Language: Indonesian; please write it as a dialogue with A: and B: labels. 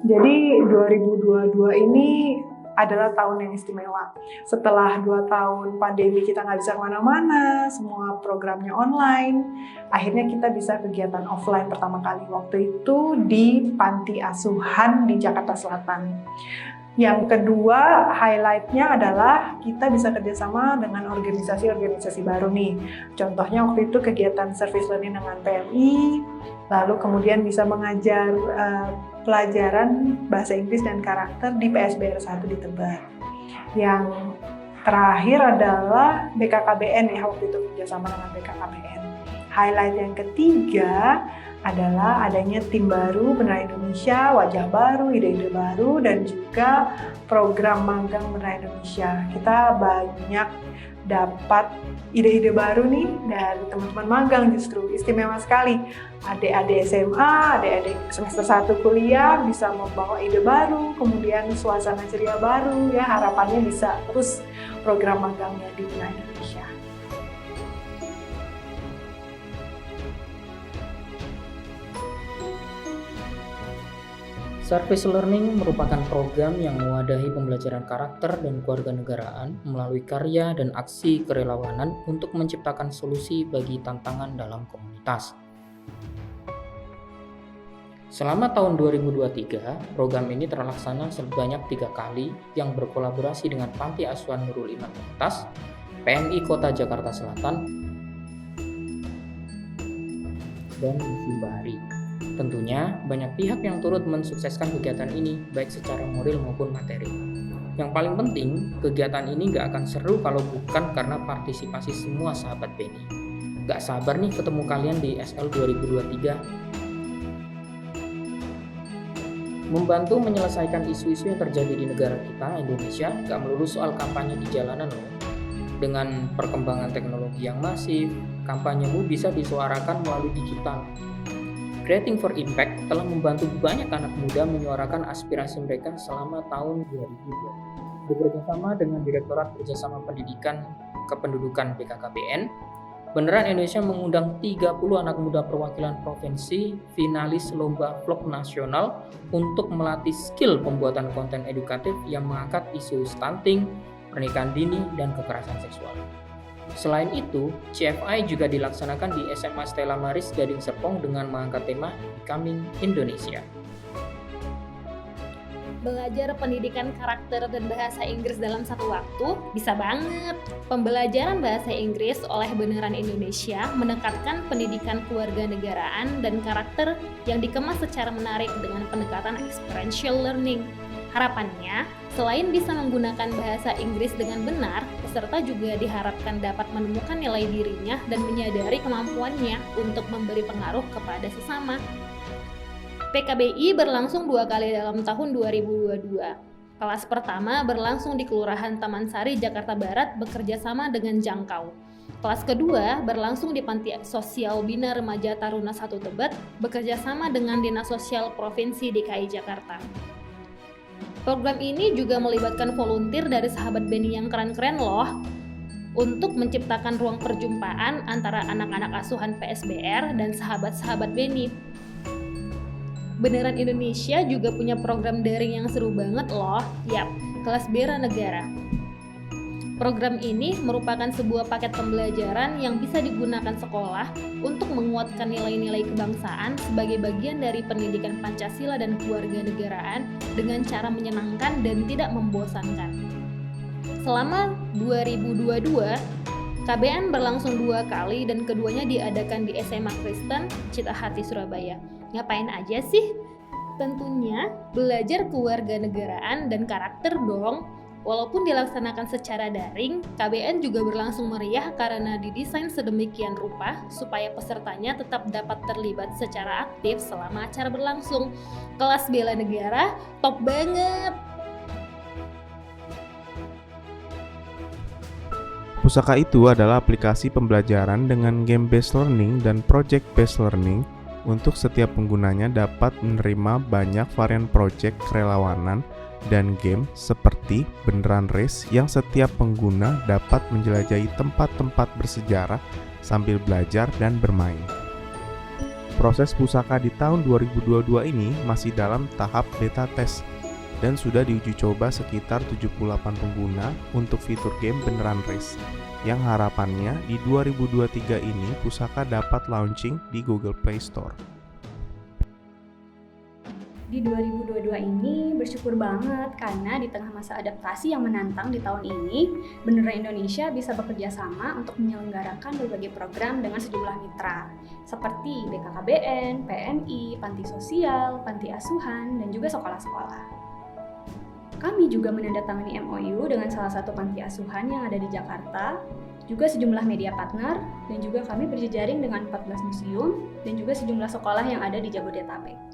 A: Jadi 2022 ini adalah tahun yang istimewa. Setelah 2 tahun pandemi kita nggak bisa kemana-mana, semua programnya online, akhirnya kita bisa kegiatan offline pertama kali waktu itu di panti asuhan di Jakarta Selatan. Yang kedua, highlight-nya adalah kita bisa kerjasama dengan organisasi-organisasi baru nih. Contohnya waktu itu kegiatan service learning dengan PMI, lalu kemudian bisa mengajar pelajaran bahasa Inggris dan karakter di PSBR 1 di Tebet. Yang terakhir adalah BKKBN ya, waktu itu kerjasama dengan BKKBN. Highlight yang ketiga adalah adanya tim baru Benar Indonesia, wajah baru, ide-ide baru, dan juga program magang Benar Indonesia. Kita banyak dapat ide-ide baru nih dari teman-teman magang, justru istimewa sekali. Adik-adik SMA, adik-adik semester 1 kuliah bisa membawa ide baru, kemudian suasana ceria baru, ya harapannya bisa terus program magangnya di Benar Indonesia.
B: Service Learning merupakan program yang mewadahi pembelajaran karakter dan kewarganegaraan melalui karya dan aksi kerelawanan untuk menciptakan solusi bagi tantangan dalam komunitas. Selama tahun 2023, program ini terlaksana sebanyak 3 kali yang berkolaborasi dengan Panti Asuhan Nurul Iman Mumtaz, PMI Kota Jakarta Selatan, dan Misi Bahari. Tentunya banyak pihak yang turut mensukseskan kegiatan ini, baik secara moral maupun materi. Yang paling penting, kegiatan ini gak akan seru kalau bukan karena partisipasi semua sahabat Beni. Gak sabar nih ketemu kalian di SL 2023. Membantu menyelesaikan isu-isu yang terjadi di negara kita, Indonesia, gak melulu soal kampanye di jalanan loh. Dengan perkembangan teknologi yang masif, kampanyemu bisa disuarakan melalui digital. Creating for Impact telah membantu banyak anak muda menyuarakan aspirasi mereka selama tahun 2020. Bekerjasama dengan Direktorat Kerjasama Pendidikan Kependudukan BKKBN, Beneran Indonesia mengundang 30 anak muda perwakilan provinsi finalis Lomba Vlog Nasional untuk melatih skill pembuatan konten edukatif yang mengangkat isu stunting, pernikahan dini, dan kekerasan seksual. Selain itu, CFI juga dilaksanakan di SMA Stella Maris Gading Serpong dengan mengangkat tema Becoming Indonesia.
C: Belajar pendidikan karakter dan bahasa Inggris dalam satu waktu bisa banget. Pembelajaran bahasa Inggris oleh Beneran Indonesia mendekatkan pendidikan kewarganegaraan dan karakter yang dikemas secara menarik dengan pendekatan experiential learning. Harapannya, selain bisa menggunakan bahasa Inggris dengan benar, peserta juga diharapkan dapat menemukan nilai dirinya dan menyadari kemampuannya untuk memberi pengaruh kepada sesama. PKBI berlangsung 2 kali dalam tahun 2022. Kelas pertama berlangsung di Kelurahan Taman Sari, Jakarta Barat bekerja sama dengan Jangkau. Kelas kedua berlangsung di Panti Sosial Bina Remaja Taruna 1 Tebet bekerja sama dengan Dinas Sosial Provinsi DKI Jakarta. Program ini juga melibatkan volunteer dari sahabat Beni yang keren-keren loh untuk menciptakan ruang perjumpaan antara anak-anak asuhan PSBR dan sahabat-sahabat Beni. Beneran Indonesia juga punya program daring yang seru banget loh, yap, Kelas Bela Negara. Program ini merupakan sebuah paket pembelajaran yang bisa digunakan sekolah untuk menguatkan nilai-nilai kebangsaan sebagai bagian dari pendidikan Pancasila dan kewarganegaraan dengan cara menyenangkan dan tidak membosankan. Selama 2022, KBN berlangsung 2 kali dan keduanya diadakan di SMA Kristen Citahati, Surabaya. Ngapain aja sih? Tentunya belajar kewarganegaraan dan karakter dong. Walaupun dilaksanakan secara daring, KBN juga berlangsung meriah karena didesain sedemikian rupa supaya pesertanya tetap dapat terlibat secara aktif selama acara berlangsung. Kelas Bela Negara top banget!
D: Pusaka itu adalah aplikasi pembelajaran dengan game-based learning dan project-based learning. Untuk setiap penggunanya dapat menerima banyak varian project kerelawanan dan game seperti Beneran Race yang setiap pengguna dapat menjelajahi tempat-tempat bersejarah sambil belajar dan bermain. Proses pusaka di tahun 2022 ini masih dalam tahap beta test dan sudah diuji coba sekitar 78 pengguna untuk fitur game beneran race, yang harapannya di 2023 ini pusaka dapat launching di Google Play Store.
E: Di 2022 ini bersyukur banget karena di tengah masa adaptasi yang menantang di tahun ini, Beneran Indonesia bisa bekerja sama untuk menyelenggarakan berbagai program dengan sejumlah mitra seperti BKKBN, PMI, panti sosial, panti asuhan, dan juga sekolah-sekolah. Kami juga menandatangani MOU dengan salah satu panti asuhan yang ada di Jakarta, juga sejumlah media partner, dan juga kami berjejaring dengan 14 museum dan juga sejumlah sekolah yang ada di Jabodetabek.